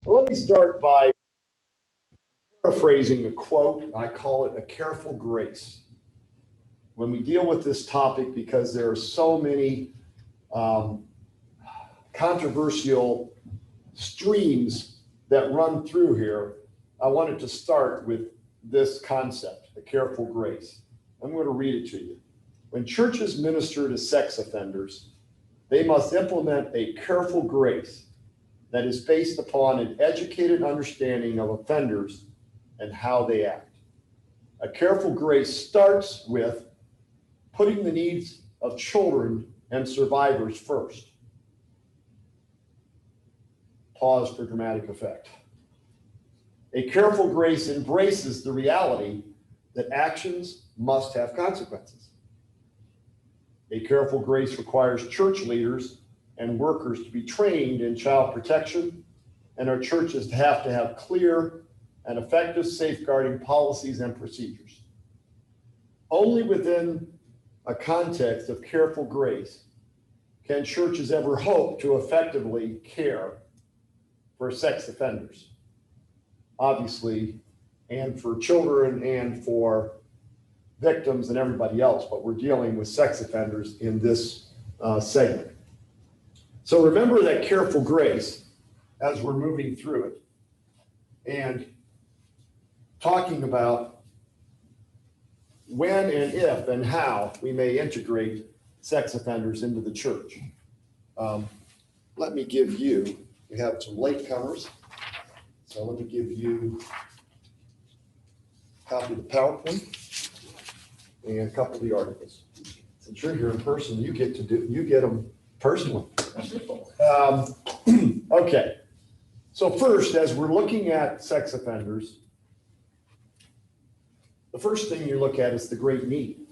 Well, let me start by paraphrasing a quote. I call it a careful grace. When we deal with this topic, because there are so many controversial streams that run through here, I wanted to start with this concept, a careful grace. I'm going to read it to you. When churches minister to sex offenders, they must implement a careful grace that is based upon an educated understanding of offenders and how they act. A careful grace starts with putting the needs of children and survivors first. Pause for dramatic effect. A careful grace embraces the reality that actions must have consequences. A careful grace requires church leaders and workers to be trained in child protection, and our churches to have clear and effective safeguarding policies and procedures. Only within a context of careful grace can churches ever hope to effectively care for sex offenders, obviously, and for children and for victims and everybody else, but we're dealing with sex offenders in this segment. So remember that careful grace as we're moving through it and talking about when and if and how we may integrate sex offenders into the church. Let me give you, we have some latecomers, so let me give you a copy of the PowerPoint and a couple of the articles. Since you're here in person, you get them personally. Okay, so first, as we're looking at sex offenders, the first thing you look at is the great need.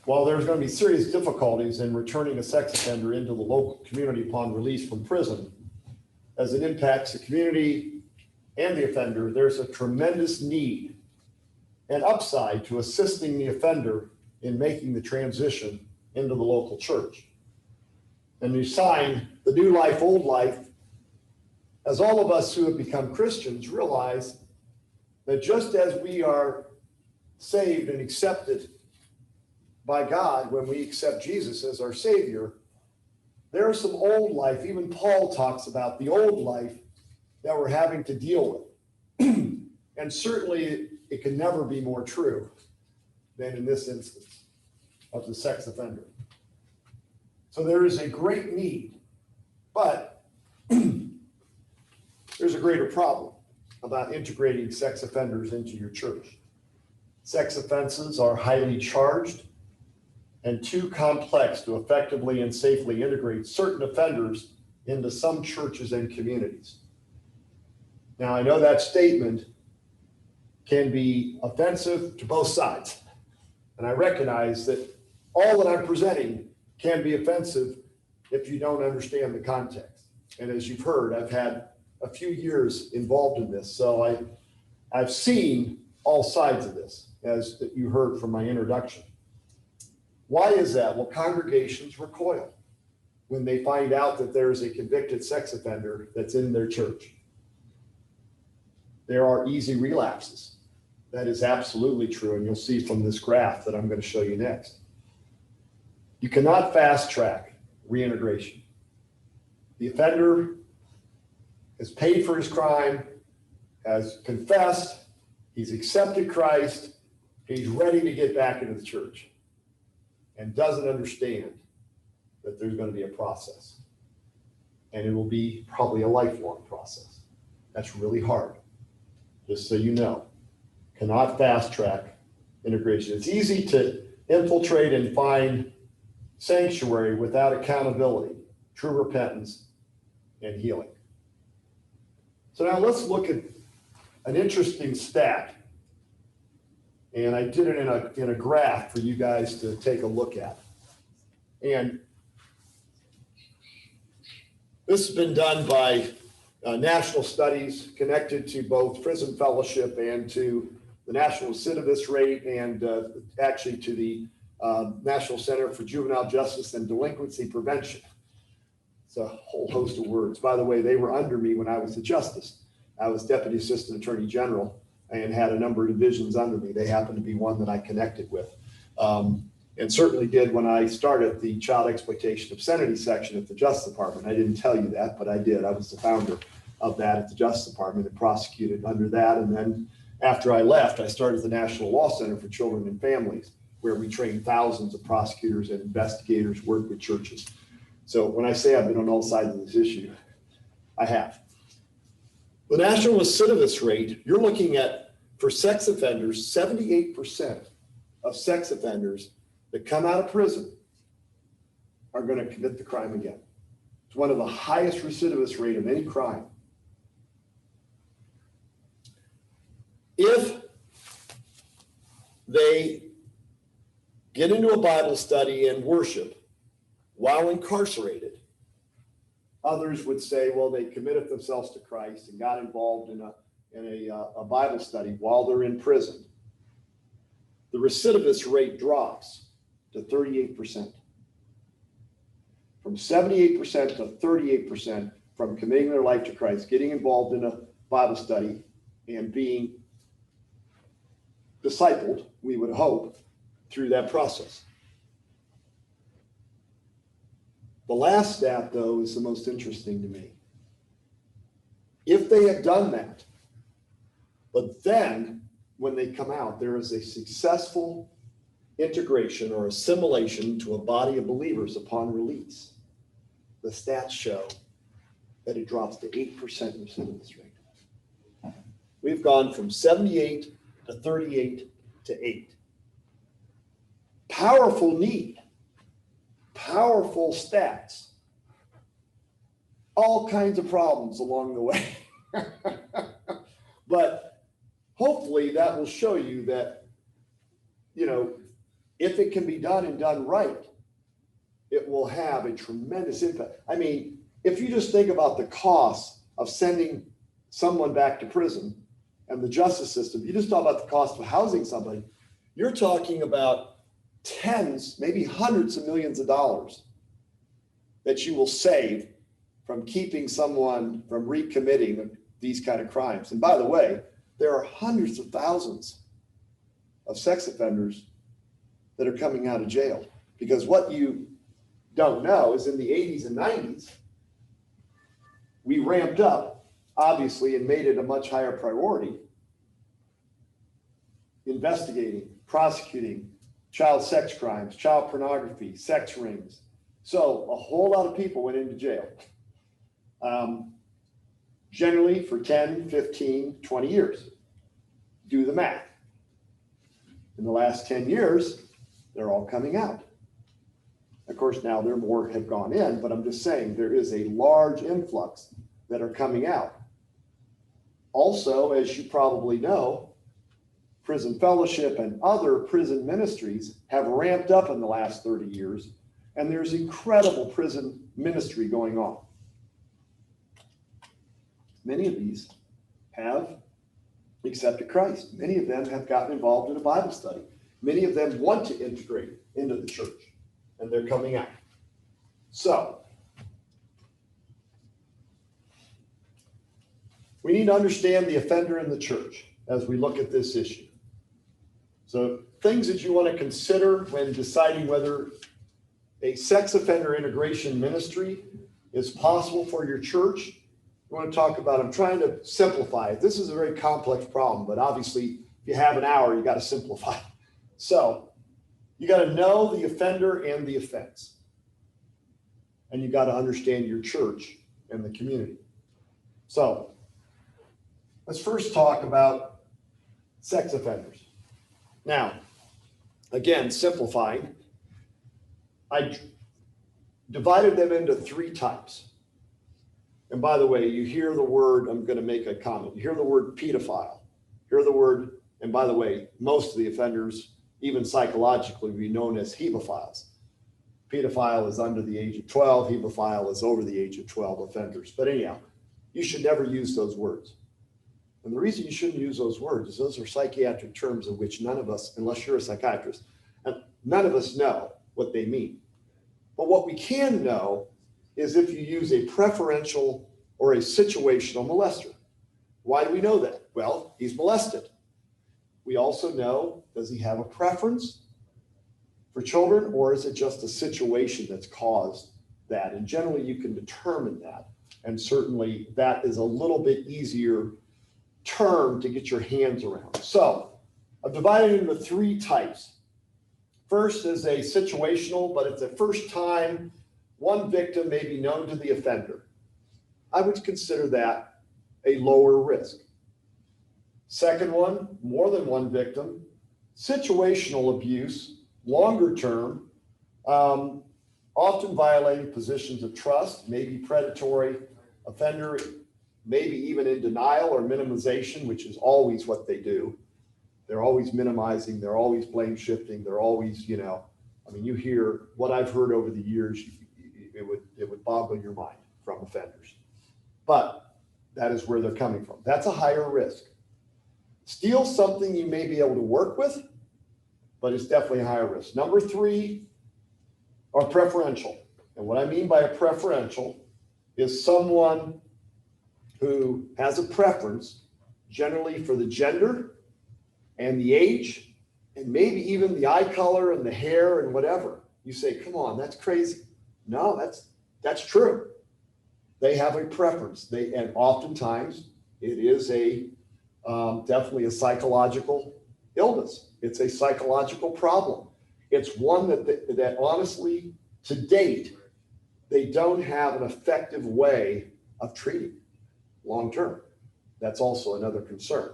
While there's going to be serious difficulties in returning a sex offender into the local community upon release from prison, as it impacts the community and the offender, there's a tremendous need and upside to assisting the offender in making the transition into the local church. And you sign the new life, old life, as all of us who have become Christians realize that just as we are saved and accepted by God when we accept Jesus as our Savior, there's some old life, even Paul talks about the old life that we're having to deal with. And certainly it can never be more true than in this instance of the sex offender. So there is a great need, but there's a greater problem about integrating sex offenders into your church. Sex offenses are highly charged and too complex to effectively and safely integrate certain offenders into some churches and communities. Now, I know that statement can be offensive to both sides, and I recognize that all that I'm presenting can be offensive if you don't understand the context. And as you've heard, I've had a few years involved in this, so I've seen all sides of this, as you heard from my introduction. Why is that? Well, congregations recoil when they find out that there's a convicted sex offender that's in their church. There are easy relapses. That is absolutely true, and you'll see from this graph that I'm going to show you next. You cannot fast track reintegration. The offender has paid for his crime, has confessed, he's accepted Christ, he's ready to get back into the church, and doesn't understand that there's going to be a process. And it will be probably a lifelong process. That's really hard, just so you know. Cannot fast track integration. It's easy to infiltrate and find sanctuary without accountability, true repentance, and healing. So now let's look at an interesting stat. And I did it in a graph for you guys to take a look at. And this has been done by national studies connected to both Prison Fellowship and to the National Recidivist Rate and actually to the National Center for Juvenile Justice and Delinquency Prevention. a whole host of words. By the way, they were under me when I was the justice. I was Deputy Assistant Attorney General and had a number of divisions under me. They happened to be one that I connected with. And certainly did when I started the Child Exploitation Obscenity section at the Justice Department. I didn't tell you that, but I did. I was the founder of that at the Justice Department and prosecuted under that. And then after I left, I started the National Law Center for Children and Families, where we train thousands of prosecutors and investigators, work with churches. So when I say I've been on all sides of this issue, I have. The national recidivist rate, you're looking at, for sex offenders, 78% of sex offenders that come out of prison are going to commit the crime again. It's one of the highest recidivist rate of any crime. If they get into a Bible study and worship while incarcerated, others would say, well, they committed themselves to Christ and got involved in a Bible study while they're in prison. The recidivist rate drops to 38%. From 78% to 38% from committing their life to Christ, getting involved in a Bible study and being discipled, we would hope, through that process. The last stat, though, is the most interesting to me. If they have done that, but then when they come out, there is a successful integration or assimilation to a body of believers upon release, the stats show that it drops to 8% recidivist rate. We've gone from 78 to 38 to 8. Powerful need, powerful stats, all kinds of problems along the way. But hopefully that will show you that, if it can be done and done right, it will have a tremendous impact. I mean, if you just think about the cost of sending someone back to prison and the justice system, you just talk about the cost of housing somebody, you're talking about tens, maybe hundreds of millions of dollars that you will save from keeping someone from recommitting these kind of crimes. And by the way, there are hundreds of thousands of sex offenders that are coming out of jail, because what you don't know is in the 80s and 90s, we ramped up, obviously, and made it a much higher priority, investigating, prosecuting child sex crimes, child pornography, sex rings. So a whole lot of people went into jail, generally for 10, 15, 20 years. Do the math. In the last 10 years, they're all coming out. Of course, now there more have gone in, but I'm just saying there is a large influx that are coming out. Also, as you probably know, Prison Fellowship and other prison ministries have ramped up in the last 30 years, and there's incredible prison ministry going on. Many of these have accepted Christ. Many of them have gotten involved in a Bible study. Many of them want to integrate into the church, and they're coming out. So, we need to understand the offender in the church as we look at this issue. So, things that you want to consider when deciding whether a sex offender integration ministry is possible for your church. You want to talk about, I'm trying to simplify it. This is a very complex problem, but obviously, if you have an hour, you got to simplify it. So, you got to know the offender and the offense. And you got to understand your church and the community. So, let's first talk about sex offenders. Now, again, simplifying, I divided them into 3 types. And by the way, you hear the word, I'm going to make a comment, you hear the word pedophile, hear the word, and by the way, most of the offenders, even psychologically, be known as hebophiles. Pedophile is under the age of 12, hebephile is over the age of 12 offenders. But anyhow, you should never use those words. And the reason you shouldn't use those words is those are psychiatric terms of which none of us, unless you're a psychiatrist, and none of us know what they mean. But what we can know is if you use a preferential or a situational molester. Why do we know that? Well, he's molested. We also know, does he have a preference for children, or is it just a situation that's caused that? And generally you can determine that. And certainly that is a little bit easier term to get your hands around. So I've divided it into 3 types. First is a situational, but it's a first time, one victim may be known to the offender. I would consider that a lower risk. Second one, more than one victim, situational abuse, longer term, often violating positions of trust, maybe predatory offender, maybe even in denial or minimization, which is always what they do. They're always minimizing, they're always blame shifting, they're always, you hear what I've heard over the years, it would boggle your mind from offenders. But that is where they're coming from. That's a higher risk. Steal something you may be able to work with, but it's definitely a higher risk. Number 3 are preferential. And what I mean by a preferential is someone who has a preference, generally for the gender and the age, and maybe even the eye color and the hair and whatever. You say, come on, that's crazy. No, that's true. They have a preference. And oftentimes it is definitely a psychological illness. It's a psychological problem. It's one that honestly, to date, they don't have an effective way of treating long term. That's also another concern.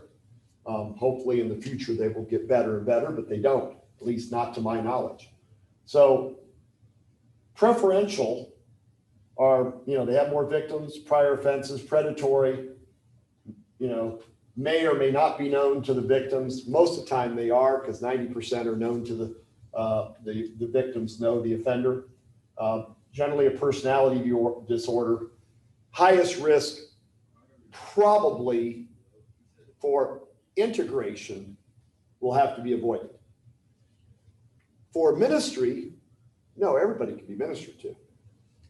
Hopefully in the future they will get better and better, but they don't, at least not to my knowledge. So preferential are, they have more victims, prior offenses, predatory, may or may not be known to the victims. Most of the time they are, because 90% are known to the victims know the offender. Generally a personality disorder. Highest risk probably for integration will have to be avoided. For ministry, no, everybody can be ministered to,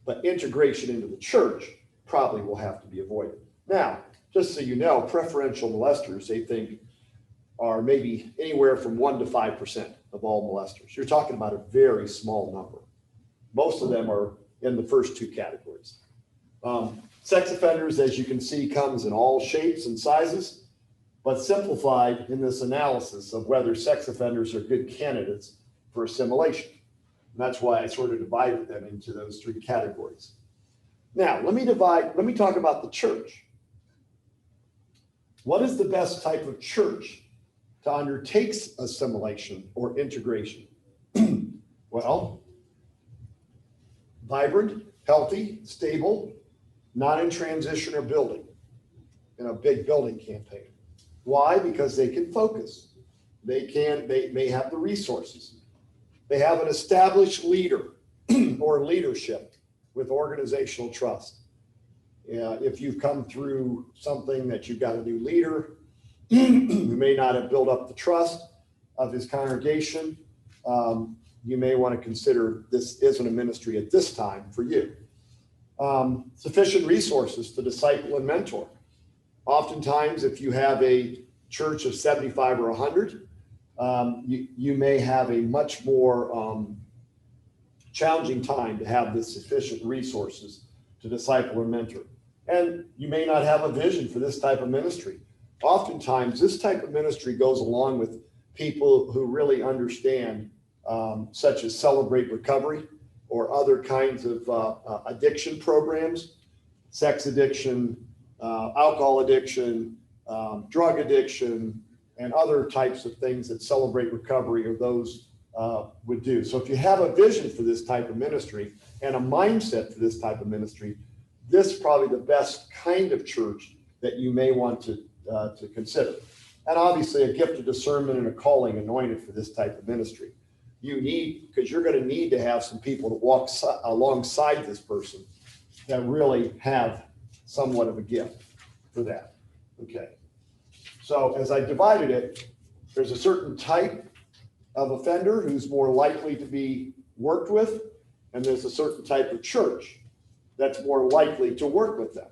but integration into the church probably will have to be avoided. Now, just so you know, preferential molesters, they think, are maybe anywhere from 1% to 5% of all molesters. You're talking about a very small number. Most of them are in the first 2 categories. Sex offenders, as you can see, comes in all shapes and sizes, but simplified in this analysis of whether sex offenders are good candidates for assimilation. And that's why I sort of divided them into those 3 categories. Now, let me talk about the church. What is the best type of church to undertake assimilation or integration? Well, vibrant, healthy, stable, not in transition or building, in a big building campaign. Why? Because they can focus. They may have the resources. They have an established leader or leadership with organizational trust. If you've come through something that you've got a new leader who may not have built up the trust of his congregation, you may want to consider this isn't a ministry at this time for you. Sufficient resources to disciple and mentor. Oftentimes, if you have a church of 75 or 100, you may have a much more challenging time to have the sufficient resources to disciple or mentor. And you may not have a vision for this type of ministry. Oftentimes, this type of ministry goes along with people who really understand, such as Celebrate Recovery or other kinds of addiction programs, sex addiction, alcohol addiction, drug addiction, and other types of things that Celebrate Recovery or those would do. So if you have a vision for this type of ministry and a mindset for this type of ministry, this is probably the best kind of church that you may want to consider. And obviously a gift of discernment and a calling anointed for this type of ministry. You need, because you're going to need to have some people to walk alongside this person that really have somewhat of a gift for that. Okay. So as I divided it, there's a certain type of offender who's more likely to be worked with, and there's a certain type of church that's more likely to work with them.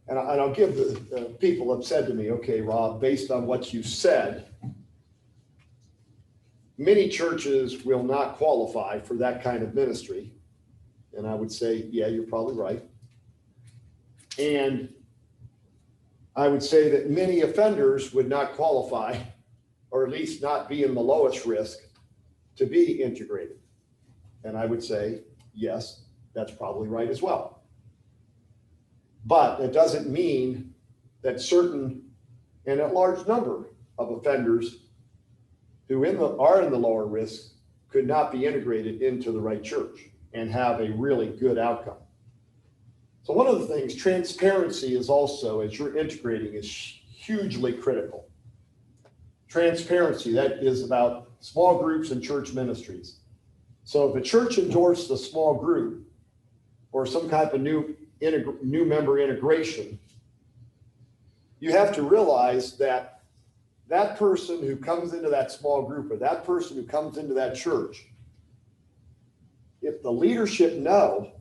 And I'll give the people have said to me, okay, Rob, based on what you said, many churches will not qualify for that kind of ministry. And I would say, yeah, you're probably right. And I would say that many offenders would not qualify, or at least not be in the lowest risk, to be integrated. And I would say, yes, that's probably right as well. But it doesn't mean that certain and a large number of offenders who are in the lower risk could not be integrated into the right church and have a really good outcome. So one of the things, transparency is also, as you're integrating, is hugely critical. Transparency, that is about small groups and church ministries. So if a church endorsed a small group or some type of new member integration, you have to realize that that person who comes into that small group or that person who comes into that church, if the leadership know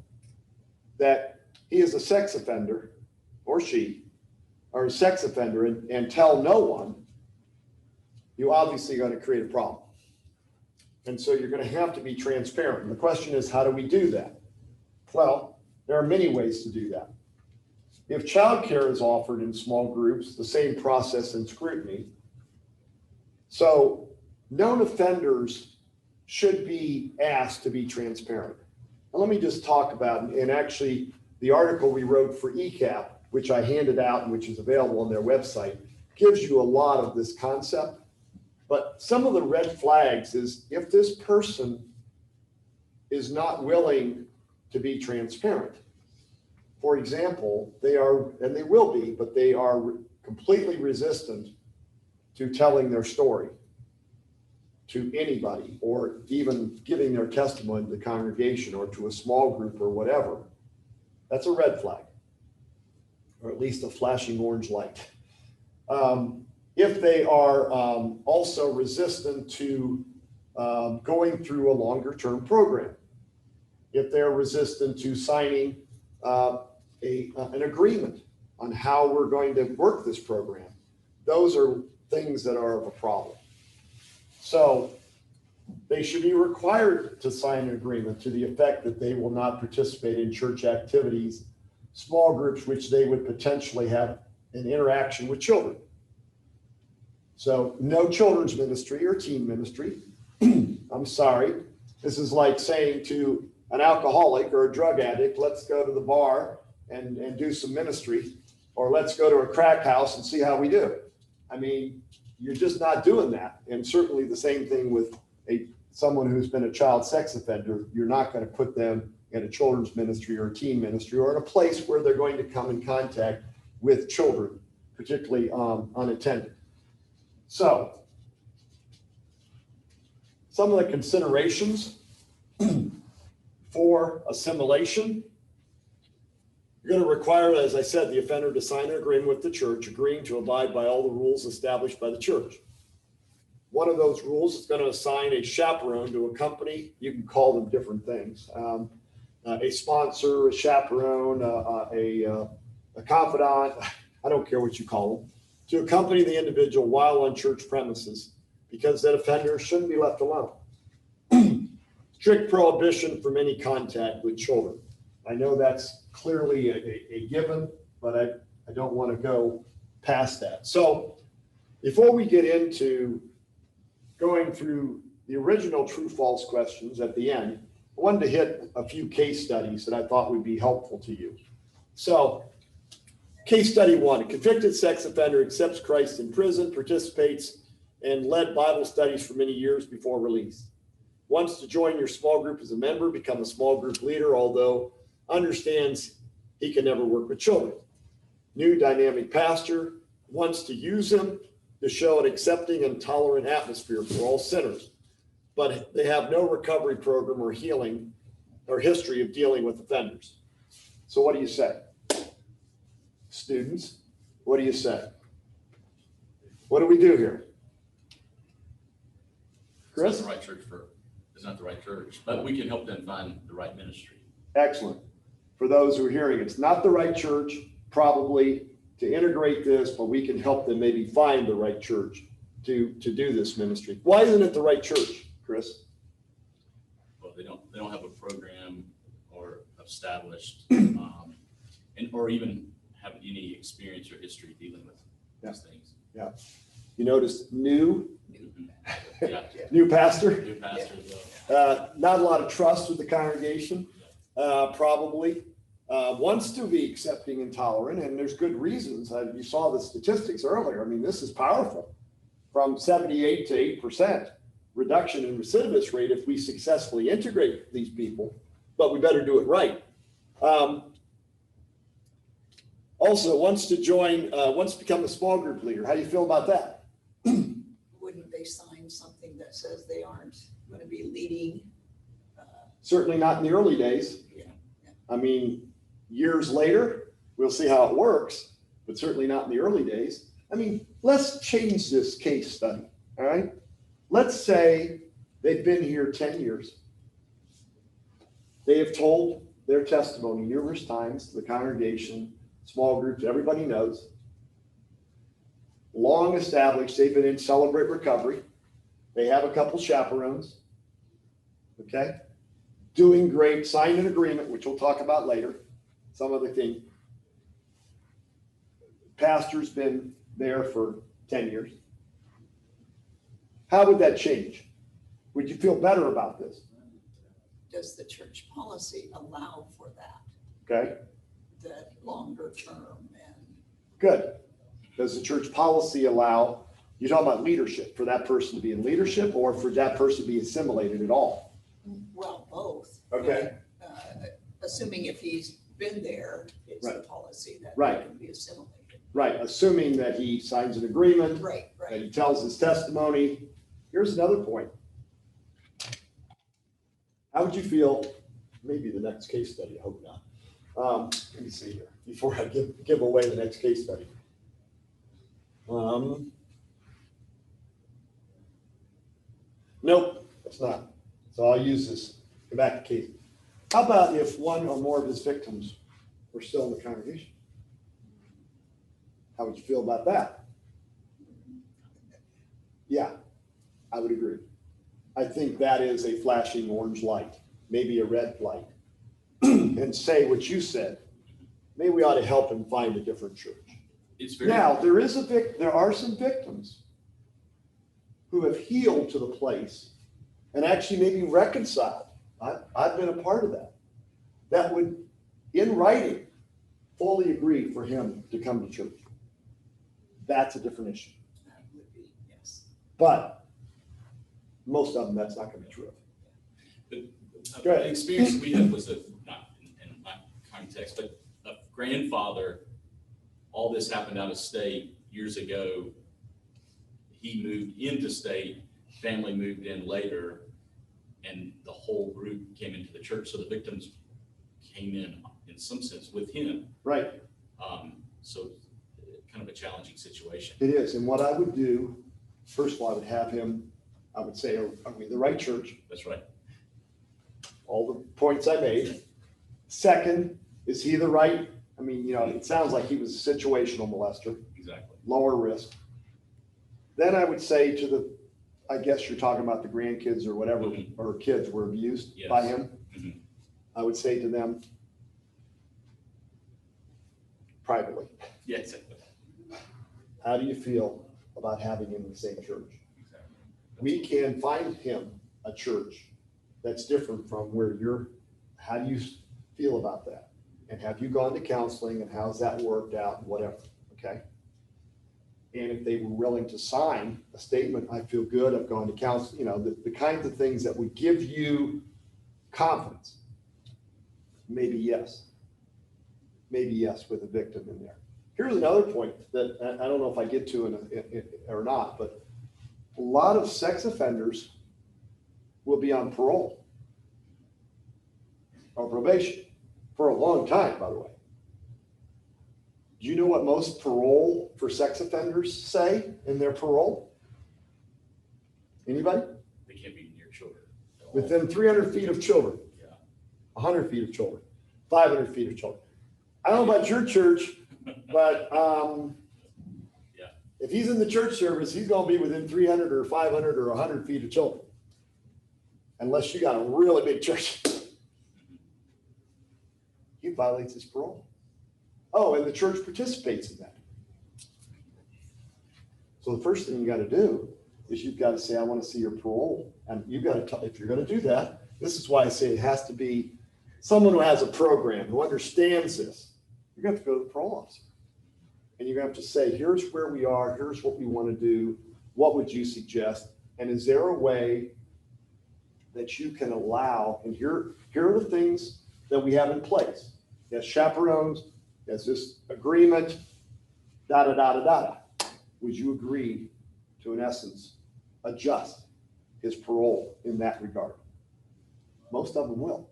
that he is a sex offender or she are a sex offender and tell no one, you're obviously going to create a problem. And so you're going to have to be transparent. And the question is, how do we do that? Well, there are many ways to do that. If childcare is offered in small groups, the same process and scrutiny. So known offenders should be asked to be transparent. Now, let me just talk about, and actually the article we wrote for ECAP, which I handed out and which is available on their website, gives you a lot of this concept. But some of the red flags is if this person is not willing to be transparent. For example, they are, and they will be, but they are completely resistant to telling their story to anybody or even giving their testimony to the congregation or to a small group or whatever. That's a red flag, or at least a flashing orange light. If they are also resistant to going through a longer term program, if they're resistant to signing an agreement on how we're going to work this program, those are things that are of a problem. So they should be required to sign an agreement to the effect that they will not participate in church activities, small groups, which they would potentially have an interaction with children. So no children's ministry or teen ministry. I'm sorry. This is like saying to an alcoholic or a drug addict, let's go to the bar and do some ministry, or let's go to a crack house and see how we do. I mean, you're just not doing that. And certainly the same thing with someone who's been a child sex offender. You're not going to put them in a children's ministry or a teen ministry or in a place where they're going to come in contact with children, particularly unattended. So some of the considerations for assimilation, you're going to require, as I said, the offender to sign an agreement with the church, agreeing to abide by all the rules established by the church. One of those rules is going to assign a chaperone to accompany, you can call them different things, a sponsor, a chaperone, a confidant, I don't care what you call them, to accompany the individual while on church premises, because that offender shouldn't be left alone. Strict prohibition from any contact with children. I know that's clearly a given, but I don't want to go past that. So before we get into going through the original true-false questions at the end, I wanted to hit a few case studies that I thought would be helpful to you. So case study 1, a convicted sex offender accepts Christ in prison, participates and led Bible studies for many years before release. Wants to join your small group as a member, become a small group leader, although understands he can never work with children. New dynamic pastor wants to use him to show an accepting and tolerant atmosphere for all sinners, but they have no recovery program or healing or history of dealing with offenders. So what do you say? Students, what do you say? What do we do here? Chris? It's not the right church it's not the right church, but we can help them find the right ministry. Excellent. For those who are hearing, it's not the right church, probably, to integrate this, but we can help them maybe find the right church to do this ministry. Why isn't it the right church, Chris? Well, they don't have a program or established, or even have any experience or history dealing with these things. Yeah. You notice new Yeah. new pastor, New pastor as well. not a lot of trust with the congregation, probably. Wants to be accepting and tolerant, and there's good reasons. You saw the statistics earlier. I mean, this is powerful. From 78 to 8% reduction in recidivist rate if we successfully integrate these people, but we better do it right. Also, wants to become a small group leader. How do you feel about that? Wouldn't they sign something that says they aren't going to be leading? Certainly not in the early days. Yeah. I mean, years later, we'll see how it works, but certainly not in the early days. I mean, let's change this case study, all right? Let's say they've been here 10 years. They have told their testimony numerous times to the congregation, small groups, everybody knows. Long established, they've been in Celebrate Recovery. They have a couple chaperones, okay? Doing great, signed an agreement, which we'll talk about later, some other thing. Pastor's been there for 10 years. How would that change? Would you feel better about this? Does the church policy allow for that? Okay, That longer term and good. Does the church policy allow, you're talking about leadership, for that person to be in leadership or for that person to be assimilated at all? well, both. Okay. Assuming if he's been there, it's the policy that Right. he can be assimilated. Right, assuming that he signs an agreement, Right, that right. he tells his testimony. Here's another point. How would you feel, maybe the next case study, I hope not. Let me see here, before I give away the next case study. Nope, it's not. So I'll use this. Go back to case. How about if one or more of his victims were still in the congregation? How would you feel about that? Yeah, I would agree. I think that is a flashing orange light, maybe a red light. And say what you said. Maybe we ought to help him find a different church. It's very Now, there are some victims who have healed to the place and actually maybe reconciled. I've been a part of that. That would, in writing, fully agree for him to come to church. That's a different issue. That would be, yes. But most of them, that's not going to be true. Go ahead. The experience we had was not in my context, but a grandfather, all this happened out of state years ago. He moved into state, family moved in later, and the whole group came into the church. So the victims came in some sense with him. Right. So kind of a challenging situation. It is. And what I would do, first of all, I would have him, I would say, are we the right church? That's right. All the points I made. Second, is he the right? I mean, it sounds like he was a situational molester, Exactly. lower risk. Then I would say I guess you're talking about the grandkids or whatever, Mm-hmm. or kids were abused Yes. by him. Mhm. I would say to them privately, Yeah, exactly. how do you feel about having him in the same church? Exactly. We can find him a church that's different from where how do you feel about that? And have you gone to counseling and how's that worked out and whatever, okay? And if they were willing to sign a statement, I feel good, I've gone to counseling, the kinds of things that would give you confidence, maybe yes. Maybe yes with a victim in there. Here's another point that I don't know if I get to or not, but a lot of sex offenders will be on parole or probation for a long time, by the way. Do you know what most parole for sex offenders say in their parole? Anybody? They can't within 300 feet of children, Yeah. 100 feet of children, 500 feet of children. I don't know about your church, but Yeah. if he's in the church service, he's going to be within 300 or 500 or 100 feet of children. Unless you got a really big church. He violates his parole. Oh, and the church participates in that. So the first thing you got to do is you've got to say, I want to see your parole. And you've got to, if you're going to do that, this is why I say it has to be someone who has a program, who understands this. You're going to have to go to the parole officer. And you're going to have to say, here's where we are, here's what we want to do, what would you suggest? And is there a way that you can allow, and here are the things that we have in place. Yes, chaperones, yes, this agreement, da, da, da, da, da. Would you agree to, in essence, adjust his parole in that regard? Most of them will,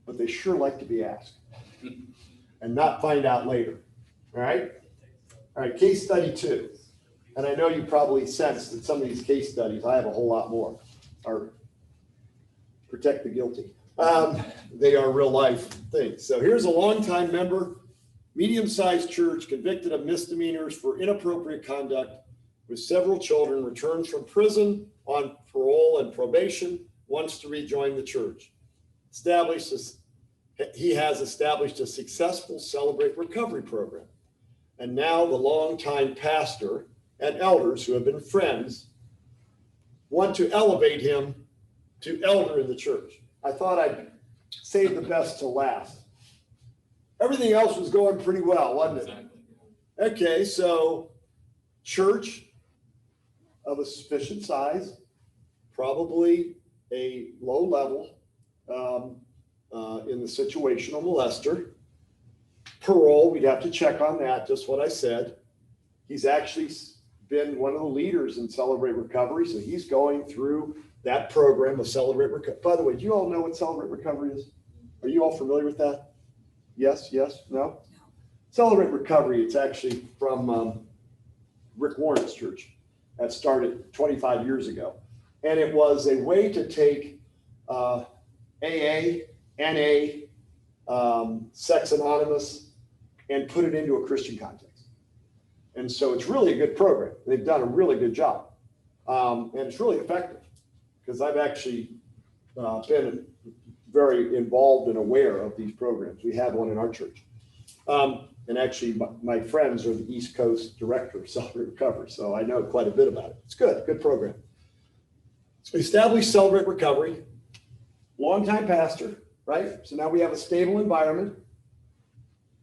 but they sure like to be asked and not find out later. All right? All right, case study 2. And I know you probably sensed that some of these case studies, I have a whole lot more, are protect the guilty. They are real life things. So here's a longtime member, medium-sized church, convicted of misdemeanors for inappropriate conduct with several children, returns from prison on parole and probation, wants to rejoin the church. He has established a successful Celebrate Recovery program. And now the longtime pastor and elders who have been friends want to elevate him to elder in the church. I thought I'd save the best to last. Everything else was going pretty well, wasn't it? Exactly. Okay, so church of a sufficient size, probably a low level in the situational molester. Parole, we'd have to check on that, just what I said. He's actually been one of the leaders in Celebrate Recovery, so he's going through that program of Celebrate Recovery. By the way, do you all know what Celebrate Recovery is? Are you all familiar with that? Yes, yes, no? Celebrate Recovery, it's actually from Rick Warren's church. That started 25 years ago. And it was a way to take AA, NA, Sex Anonymous, and put it into a Christian context. And so it's really a good program. They've done a really good job. And it's really effective because I've actually been very involved and aware of these programs. We have one in our church. And actually, my friends are the East Coast director of Celebrate Recovery, so I know quite a bit about it. It's good program. So we established Celebrate Recovery, longtime pastor, right? So now we have a stable environment.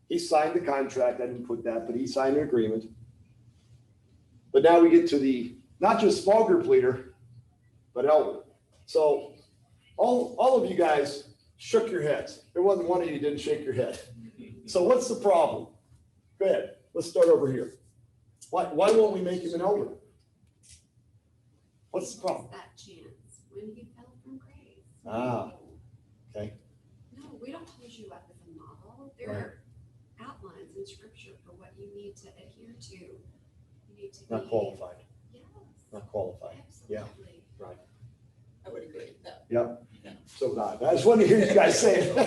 He signed the contract. I didn't put that, but he signed an agreement. But now we get to the, not just small group leader, but elder. So all of you guys shook your heads. There wasn't one of you who didn't shake your head. So what's the problem? Go ahead. Let's start over here. Why won't we make him an elder? What's the problem? That chance when he fell from grace. Ah, okay. No, we don't hold you up as a model. There are outlines in scripture for what you need to adhere to. You need to Not be qualified. Yes, Not qualified. Yeah. absolutely. Right. I would agree with that. Yep. So would I. I just wanted to hear you guys say it.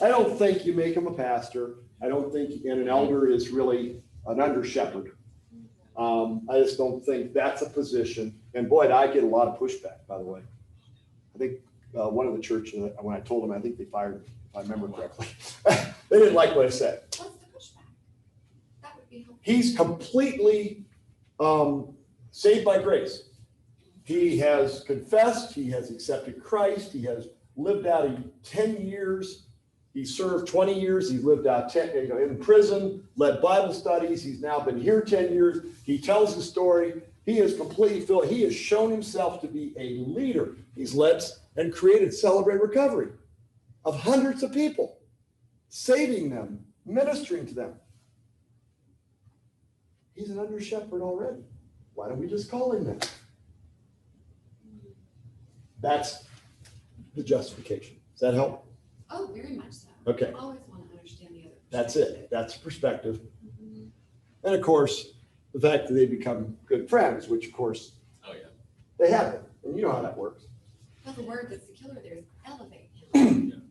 I don't think you make him a pastor. I don't think, and an elder is really an under shepherd. I just don't think that's a position. And boy, I get a lot of pushback, by the way. I think one of the churches, when I told them, I think they fired me, if I remember correctly. They didn't like what I said. What's the pushback? That would be helpful. He's completely saved by grace. He has confessed, he has accepted Christ, he has lived out 10 years, he served 20 years, he lived out 10, in prison, led Bible studies, he's now been here 10 years, he tells the story, he is completely filled, he has shown himself to be a leader. He's led and created Celebrate Recovery of hundreds of people, saving them, ministering to them. He's an under shepherd already. Why don't we just call him that? That's the justification. Does that help? Oh, very much so. Okay. I always want to understand the other That's it. That's perspective. Mhm. And of course, the fact that they become good friends, which of course Oh, yeah. they have been. And you know how that works. But the word that's the killer there is elevate him.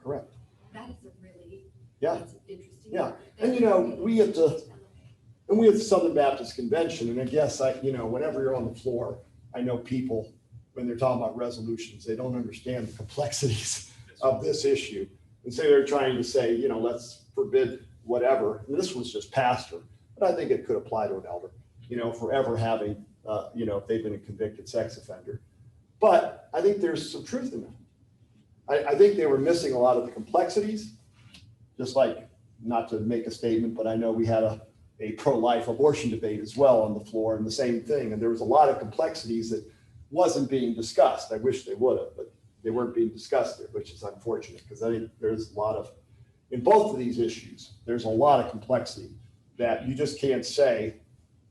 Correct. That is a really, Yeah. that's an interesting Yeah. word. And, you know, we at the Southern Baptist Convention, and I guess whenever you're on the floor, I know people, when they're talking about resolutions, they don't understand the complexities of this issue. And so they're trying to say, let's forbid whatever. And this was just pastor, but I think it could apply to an elder, forever having, if they've been a convicted sex offender. But I think there's some truth in that. I think they were missing a lot of the complexities, just like, not to make a statement, but I know we had a pro-life abortion debate as well on the floor, and the same thing. And there was a lot of complexities that wasn't being discussed. I wish they would have, but they weren't being discussed there, which is unfortunate, because I think there's a lot of, in both of these issues, there's a lot of complexity that you just can't say,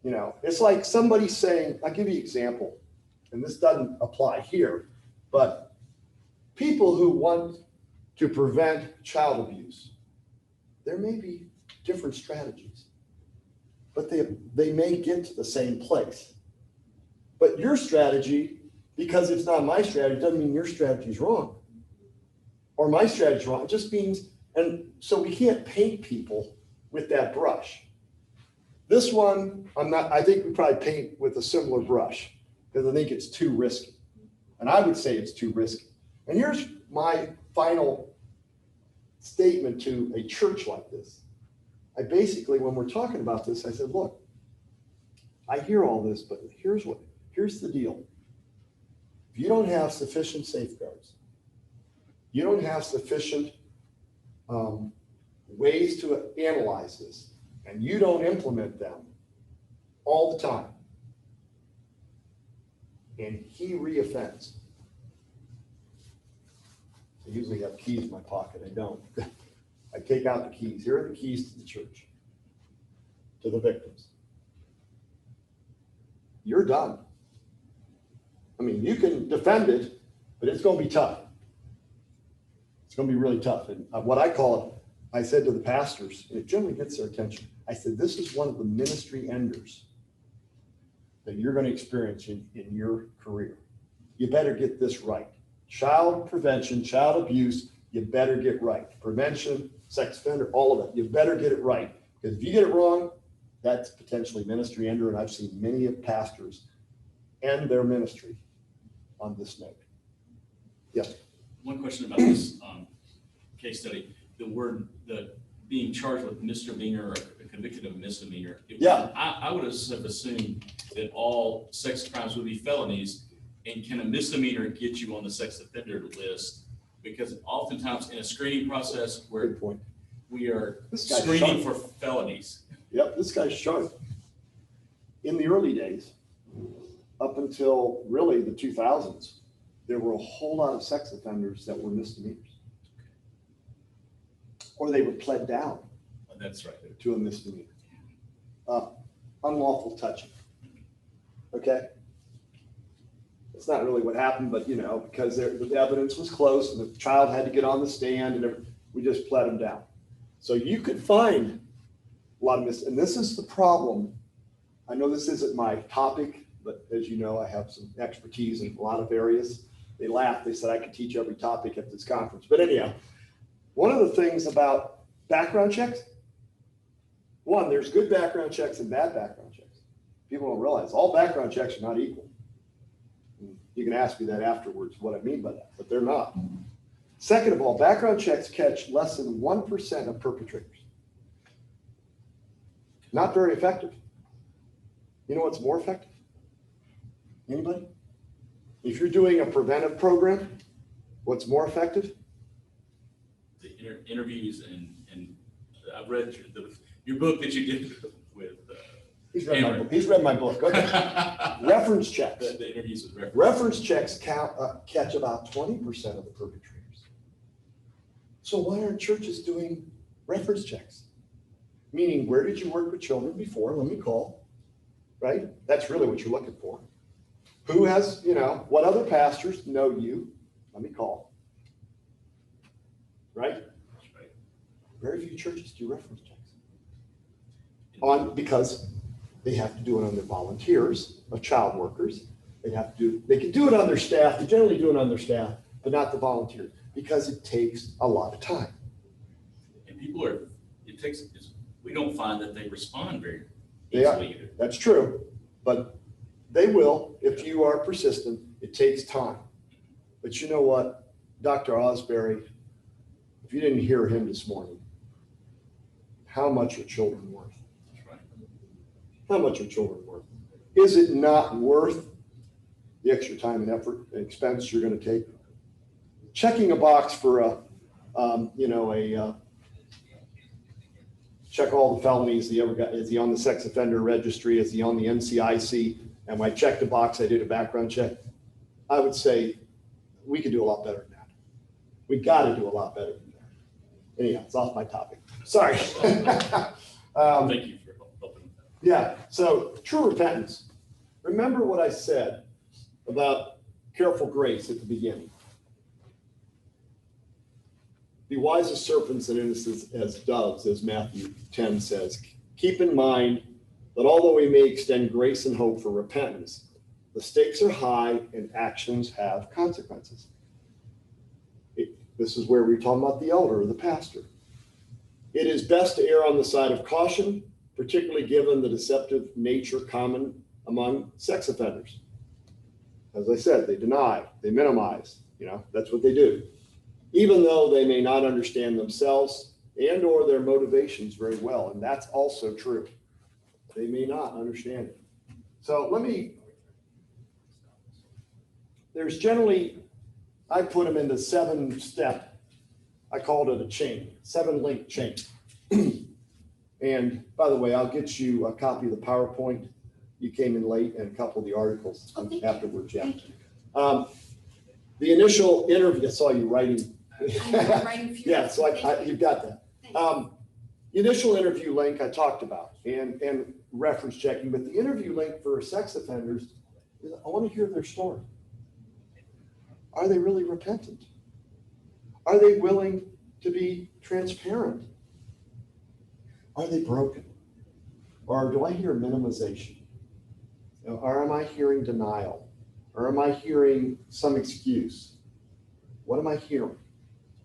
it's like somebody saying, I'll give you an example, and this doesn't apply here, but people who want to prevent child abuse, there may be different strategies, but they may get to the same place. But your strategy, because it's not my strategy, doesn't mean your strategy is wrong. Or my strategy is wrong. It just means, and so we can't paint people with that brush. This one, I think we probably paint with a similar brush, because I think it's too risky. And I would say it's too risky. And here's my final statement to a church like this. I basically, when we're talking about this, I said, look, I hear all this, but here's the deal. If you don't have sufficient safeguards, you don't have sufficient ways to analyze this, and you don't implement them all the time, and he reoffends. I usually have keys in my pocket. I don't. I take out the keys. Here are the keys to the church, to the victims. You're done. I mean, you can defend it, but it's going to be tough. It's going to be really tough. And what I call it, I said to the pastors, and it generally gets their attention. I said, this is one of the ministry enders that you're going to experience in your career. You better get this right. Child prevention, child abuse, you better get right. Prevention, sex offender, all of it. You better get it right. Because if you get it wrong, that's potentially ministry ender. And I've seen many of pastors end their ministry on this note. Yes. One question about this case study, the being charged with misdemeanor or convicted of misdemeanor. I would have assumed that all sex crimes would be felonies, and can a misdemeanor get you on the sex offender list? Because oftentimes in a screening process where Good point. we are This guy's screening sharp. for felonies. Yep, this guy's sharp. In the early days, up until really the 2000s, there were a whole lot of sex offenders that were misdemeanors. Or they were pled down That's right. to a misdemeanor. Unlawful touching. Okay? It's not really what happened, but because the evidence was close and the child had to get on the stand and we just pled them down. So you could find a lot of and this is the problem. I know this isn't my topic, but as you know, I have some expertise in a lot of areas. They laughed. They said I could teach every topic at this conference. But anyhow, one of the things about background checks, one, there's good background checks and bad background checks. People don't realize all background checks are not equal. You can ask me that afterwards, what I mean by that, but they're not. Second of all, background checks catch less than 1% of perpetrators. Not very effective. You know what's more effective? Anybody? If you're doing a preventive program, what's more effective? The interviews and I've read your book that you did with. He's read my book. Okay. Reference checks. The interviews with reference. Reference checks catch about 20% of the perpetrators. So why aren't churches doing reference checks? Meaning, where did you work with children before? Let me call, right? That's really what you're looking for. Who has, what other pastors know you? Let me call. Right? Very few churches do reference checks. Because they have to do it on their volunteers of child workers. They can do it on their staff, they generally do it on their staff, but not the volunteers, because it takes a lot of time. And people are, we don't find that they respond very They are. easily either. That's true, but they will if you are persistent. It takes time. But you know what, Dr. Osbury, if you didn't hear him this morning, how much are children worth? That's right. How much are children worth? Is it not worth the extra time and effort and expense you're going to take? Checking a box for check all the felonies he ever got. Is he on the sex offender registry? Is he on the NCIC? And when I checked the box, I did a background check. I would say we could do a lot better than that. We got to do a lot better than that. Anyhow, it's off my topic. Sorry. Thank you for helping. Yeah, so true repentance. Remember what I said about careful grace at the beginning. Be wise as serpents and innocent as doves, as Matthew 10 says. Keep in mind that although we may extend grace and hope for repentance, the stakes are high and actions have consequences. This is where we're talking about the elder or the pastor. It is best to err on the side of caution, particularly given the deceptive nature common among sex offenders. As I said, they deny, they minimize, that's what they do. Even though they may not understand themselves and or their motivations very well, and that's also true. They may not understand it. So there's generally, I put them into 7-step, I called it a chain, 7-link chain. And by the way, I'll get you a copy of the PowerPoint. You came in late, and a couple of the articles afterwards. Yeah. The initial interview, I saw you writing. Yeah, so you've got that. The initial interview link I talked about and reference checking, but the interview link for sex offenders, I want to hear their story. Are they really repentant? Are they willing to be transparent? Are they broken? Or do I hear minimization? Or am I hearing denial? Or am I hearing some excuse? What am I hearing?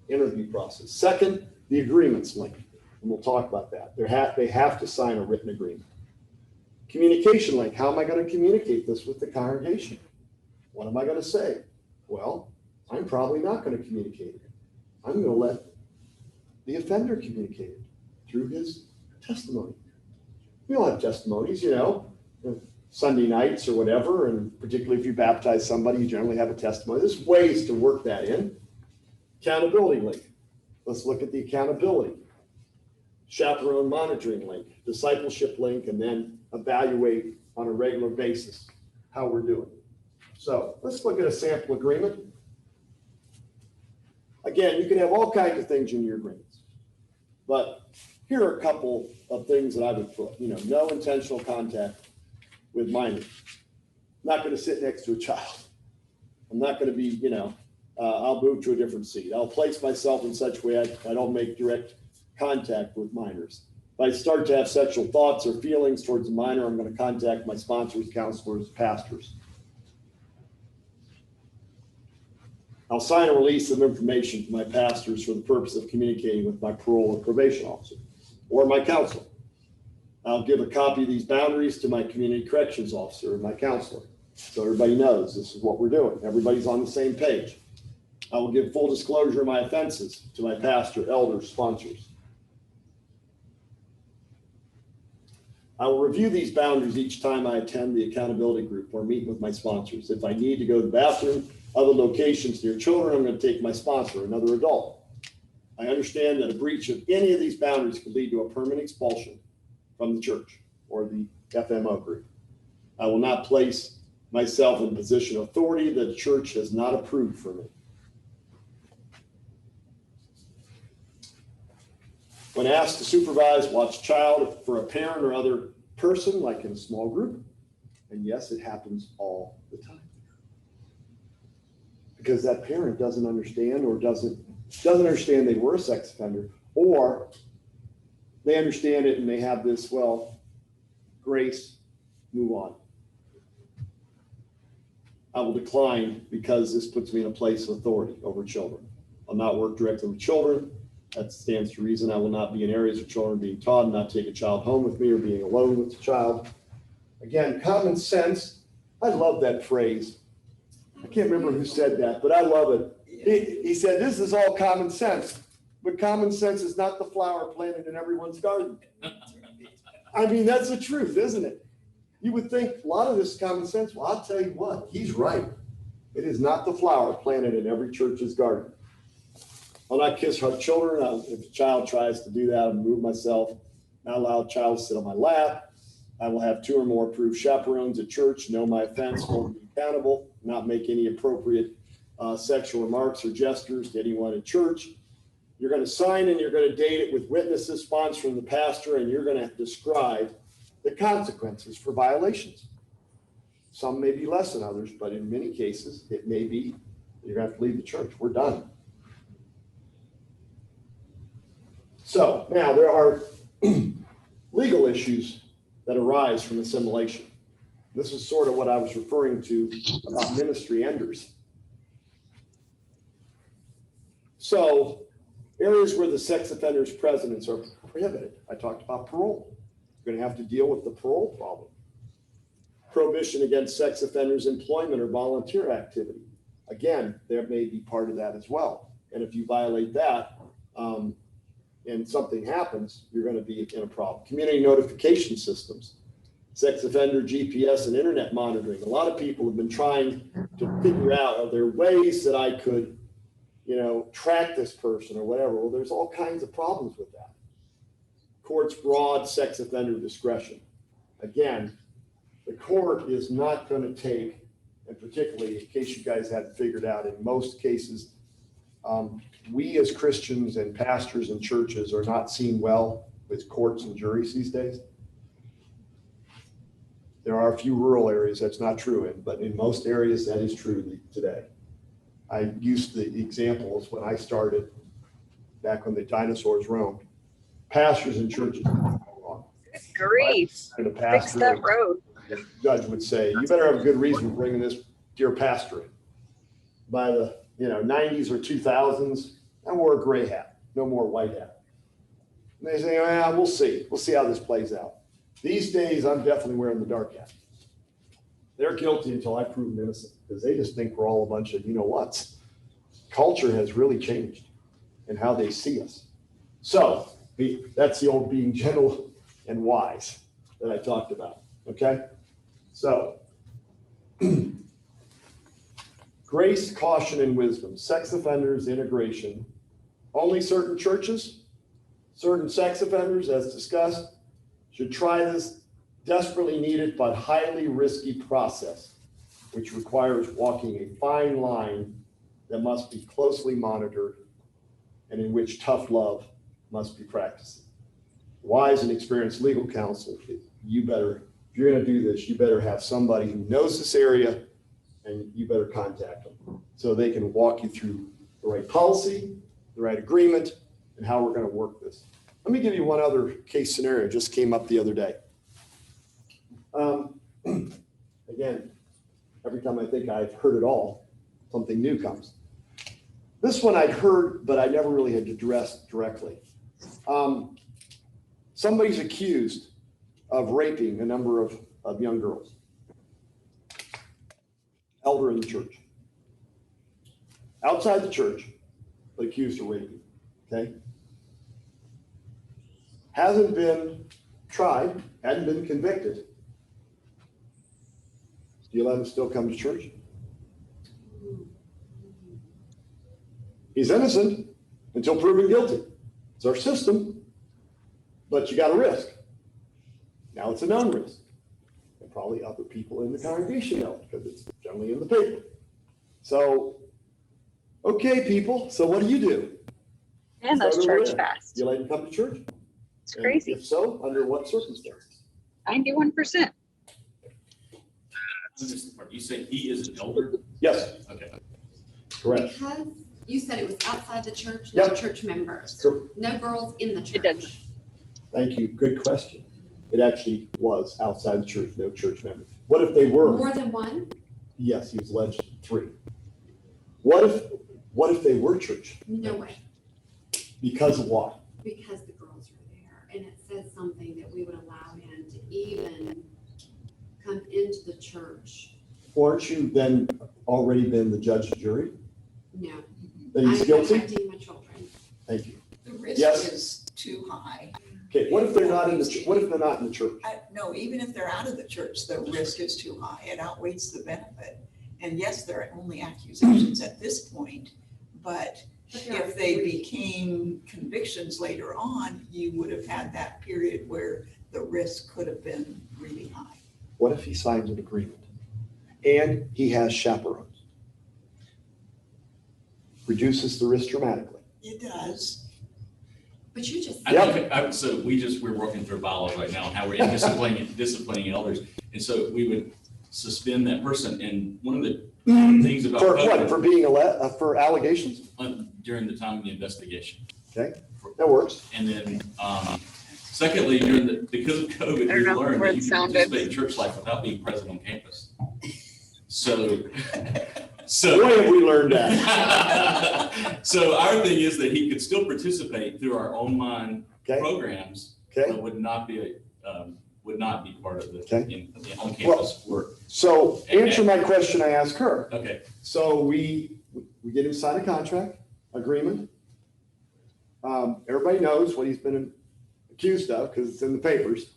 Interview process. Second, the agreements link. And we'll talk about that. They have to sign a written agreement. Communication link. How am I going to communicate this with the congregation? What am I going to say? Well, I'm probably not going to communicate it. I'm going to let the offender communicate it through his testimony. We all have testimonies, Sunday nights or whatever, and particularly if you baptize somebody, you generally have a testimony. There's ways to work that in. Accountability link. Let's look at the accountability. Chaperone monitoring link, discipleship link, and then evaluate on a regular basis how we're doing. So let's look at a sample agreement. Again, you can have all kinds of things in your agreements, but here are a couple of things that I would put. No intentional contact with minors. I'm not going to sit next to a child. I'm not going to be, I'll move to a different seat. I'll place myself in such a way I don't make direct contact with minors. If I start to have sexual thoughts or feelings towards a minor, I'm going to contact my sponsors, counselors, pastors. I'll sign a release of information to my pastors for the purpose of communicating with my parole or probation officer or my counselor. I'll give a copy of these boundaries to my community corrections officer or my counselor, so everybody knows this is what we're doing. Everybody's on the same page. I will give full disclosure of my offenses to my pastor, elders, sponsors. I will review these boundaries each time I attend the accountability group or meet with my sponsors. If I need to go to the bathroom, other locations near children, I'm going to take my sponsor, another adult. I understand that a breach of any of these boundaries could lead to a permanent expulsion from the church or the FMO group. I will not place myself in a position of authority that the church has not approved for me. When asked to supervise, watch child for a parent or other person, like in a small group, and yes, it happens all the time. Because that parent doesn't understand or doesn't understand they were a sex offender, or they understand it and they have this, well, grace, move on. I will decline because this puts me in a place of authority over children. I'll not work directly with children. That stands to reason. I will not be in areas of children being taught, and not take a child home with me or being alone with the child. Again, common sense. I love that phrase. I can't remember who said that, but I love it. He said, this is all common sense, but common sense is not the flower planted in everyone's garden. I mean, that's the truth, isn't it? You would think a lot of this is common sense. Well, I'll tell you what, he's right. It is not the flower planted in every church's garden. I'll not kiss her children. If a child tries to do that, I'll remove myself. Not allow a child to sit on my lap. I will have 2 or more approved chaperones at church. Know my offense, hold me accountable. Not make any appropriate sexual remarks or gestures to anyone in church. You're going to sign and you're going to date it with witnesses, sponsor from the pastor, and you're going to describe the consequences for violations. Some may be less than others, but in many cases, it may be you're going to have to leave the church. We're done. So now there are legal issues that arise from assimilation. This is sort of what I was referring to about ministry enders. So areas where the sex offenders' presence are prohibited. I talked about parole. You're going to have to deal with the parole problem. Prohibition against sex offenders' employment or volunteer activity. Again, there may be part of that as well. And if you violate that, and something happens, you're going to be in a problem. Community notification systems, sex offender GPS and internet monitoring. A lot of people have been trying to figure out, are there ways that I could, track this person or whatever? Well, there's all kinds of problems with that. Court's broad sex offender discretion. Again, the court is not going to take, and particularly in case you guys hadn't figured out, in most cases, we as Christians and pastors and churches are not seen well with courts and juries these days. There are a few rural areas that's not true in, but in most areas that is true today. I used the examples when I started back when the dinosaurs roamed. Pastors and churches. Good grief. And a Fix pastor, that road. the judge would say, you better have a good reason for bringing this dear pastor in. By the 90s or 2000s, I wore a gray hat, no more white hat. And they say, we'll see. We'll see how this plays out. These days, I'm definitely wearing the dark hat. They're guilty until I prove them innocent because they just think we're all a bunch of you-know-whats. Culture has really changed in how they see us. So that's the old being gentle and wise that I talked about, okay? So grace, caution, and wisdom. Sex offenders, integration. Only certain churches, certain sex offenders, as discussed, should try this desperately needed but highly risky process, which requires walking a fine line that must be closely monitored and in which tough love must be practiced. Wise and experienced legal counsel, if you're going to do this, you better have somebody who knows this area, and you better contact them so they can walk you through the right policy, the right agreement, and how we're going to work this. Let me give you one other case scenario, just came up the other day. Again, every time I think I've heard it all, something new comes. This one I'd heard, but I never really had addressed directly. Somebody's accused of raping a number of young girls. Elder in the church. Outside the church, but accused of raping, okay? Hasn't been tried, hadn't been convicted. Do you let him still come to church? He's innocent until proven guilty. It's our system, but you got a risk. Now it's a known risk. And probably other people in the congregation know it because it's generally in the paper. So, okay, people, so what do? And those Start over church there. fasts. You let him come to church? It's And crazy. if so, under what circumstances? 91%. You say he is an elder? Yes, Okay. correct. Because you said it was outside the church, Yep. no church members, Cor- no girls in the It doesn't. church. Thank you. Good question. It actually was outside the church, no church members. What if they were? More than one? Yes, he was alleged 3. What if they were church? No way, Because of what? because the girls were there, and it says something that we would allow him to even come into the church. Aren't you then already been the judge and jury? No. Then he's I'm guilty? protecting my children. Thank you. The risk Yes. is too high. Okay, what if they're not in the, what if they're not in the church? No, even if they're out of the church, the risk is too high. It outweighs the benefit. And yes, there are only accusations at this point, but But there are if they 3. became convictions later on, you would have had that period where the risk could have been really high. What if he signs an agreement and he has chaperones? Reduces the risk dramatically. It does. But you just. I think, so we're working through bylaws right now, how we're disciplining elders. And so we would suspend that person. And one of the things about For what? COVID, For being for allegations? during the time of the investigation. Okay, that works. And then, secondly, because of COVID, I we don't know learned where that it you can sounded. participate in church life without being present on campus. So, Boy, have we learned that. so our thing is that he could still participate through our online Okay, programs, okay. but would not be part of the Okay. on campus work. So answer my question I asked her. Okay. So we get him to sign a contract, agreement. Everybody knows what he's been accused of because it's in the papers.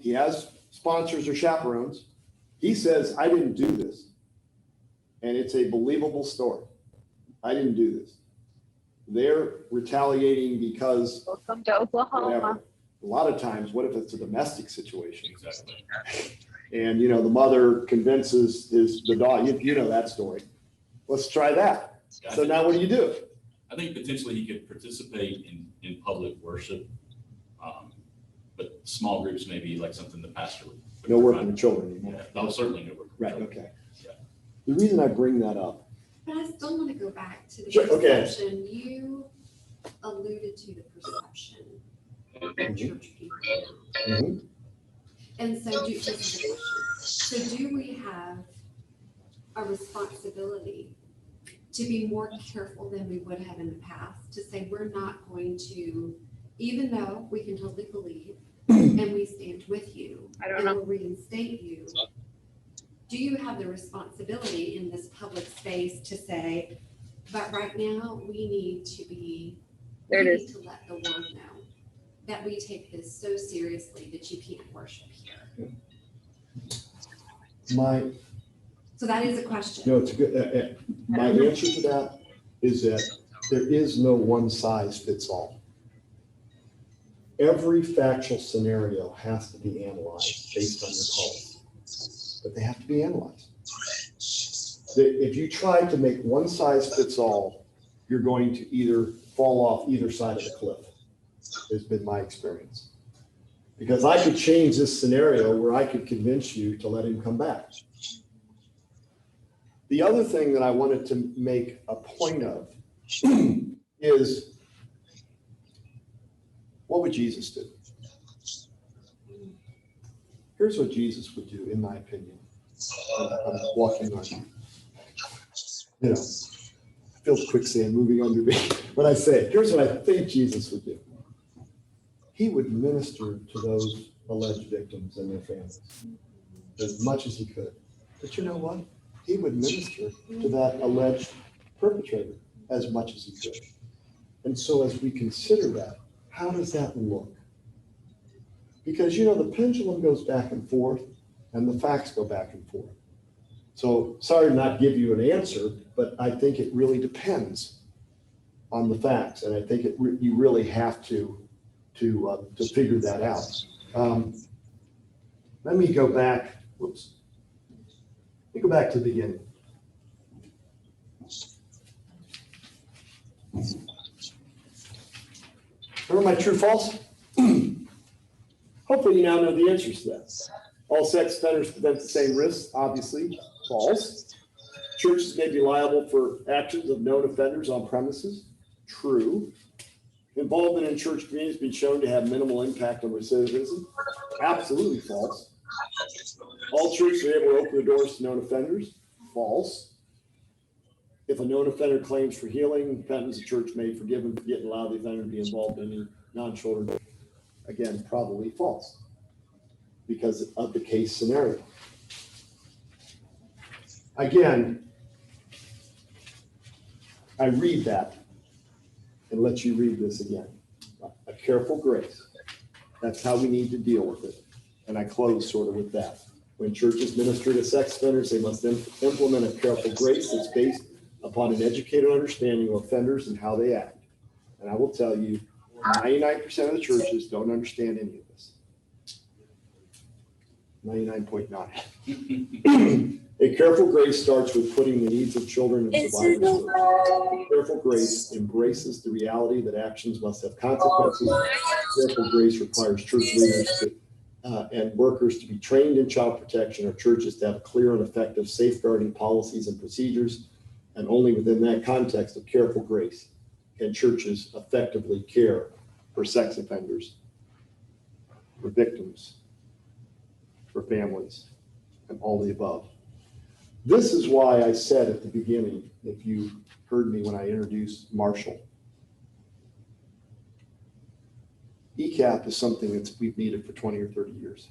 He has sponsors or chaperones. He says, I didn't do this. And it's a believable story. I didn't do this. They're retaliating because Welcome to Oklahoma. whatever. A lot of times, what if it's a domestic situation? Exactly. And, the mother convinces the dog, you know that story. Let's try that. So now what do you do? I think potentially he could participate in public worship, but small groups may be like something the pastor would. No working with children anymore. Yeah, no, certainly no work. Right, okay. Yeah. The reason I bring that up, But I still want to go back to the Sure, okay. perception. You alluded to the perception of church people. Mhm. And so this is the question. So do we have a responsibility to be more careful than we would have in the past? To say we're not going to, even though we can totally believe and we stand with you I don't and know. will reinstate you, do you have the responsibility in this public space to say, but right now we need to be, There it we is. need to let the world know that we take this so seriously that you can't worship here. So that is a question. no, it's a good, my answer to that is that there is no one size fits all. Every factual scenario has to be analyzed based on your policy, but they have to be analyzed. If you try to make one size fits all, you're going to either fall off either side of the cliff, has been my experience. Because I could change this scenario where I could convince you to let him come back. The other thing that I wanted to make a point of is, what would Jesus do? Here's what Jesus would do, in my opinion. I'm walking on, feels quicksand moving under me. When I say it, here's what I think Jesus would do. He would minister to those alleged victims and their families as much as he could. But you know what? He would minister to that alleged perpetrator as much as he could. And so as we consider that, how does that look? Because, the pendulum goes back and forth and the facts go back and forth. So sorry to not give you an answer, but I think it really depends on the facts. And I think you really have to figure that out. Let me go back. Whoops. Let me go back to the beginning. Remember my true false? Hopefully you now know the answers to that. All sex offenders present the same risks, obviously, false. Churches may be liable for actions of known offenders on premises, true. Involvement in church communities has been shown to have minimal impact on recidivism, absolutely false. All churches are able to open the doors to known offenders. False. If a known offender claims for healing, repentance, the church may forgive him, forget, and allow the offender to be involved in any non-children. Again, probably false because of the case scenario. Again, I read that and let you read this again. A careful grace. That's how we need to deal with it. And I close sort of with that. When churches minister to sex offenders, they must implement a careful grace that's based upon an educated understanding of offenders and how they act. And I will tell you, 99% of the churches don't understand any of this. 99.9. A careful grace starts with putting the needs of children and survivors first. Careful grace embraces the reality that actions must have consequences. Careful grace requires church leaders and workers to be trained in child protection, or churches to have clear and effective safeguarding policies and procedures. And only within that context of careful grace can churches effectively care for sex offenders, for victims, for families, and all the above. This is why I said at the beginning, if you heard me when I introduced Marshall, ECAP is something that we've needed for 20 or 30 years.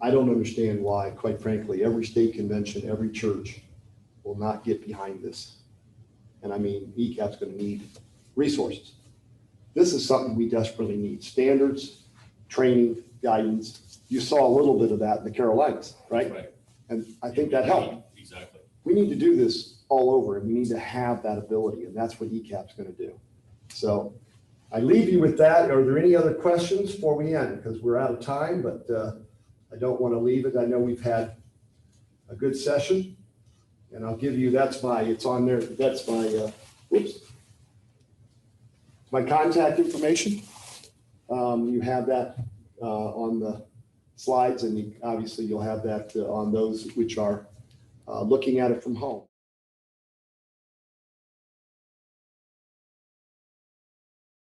I don't understand why, quite frankly, every state convention, every church will not get behind this. And I mean, ECAP's going to need resources. This is something we desperately need. Standards, training, guidance. You saw a little bit of that in the Carolinas, right? Right. And I think that helped. Exactly. We need to do this all over, and we need to have that ability, and that's what ECAP's going to do. So I leave you with that. Are there any other questions before we end? Because we're out of time, but I don't want to leave it. I know we've had a good session, and I'll give you, it's on there. That's my contact information. You have that on the slides, and obviously you'll have that on those which are looking at it from home.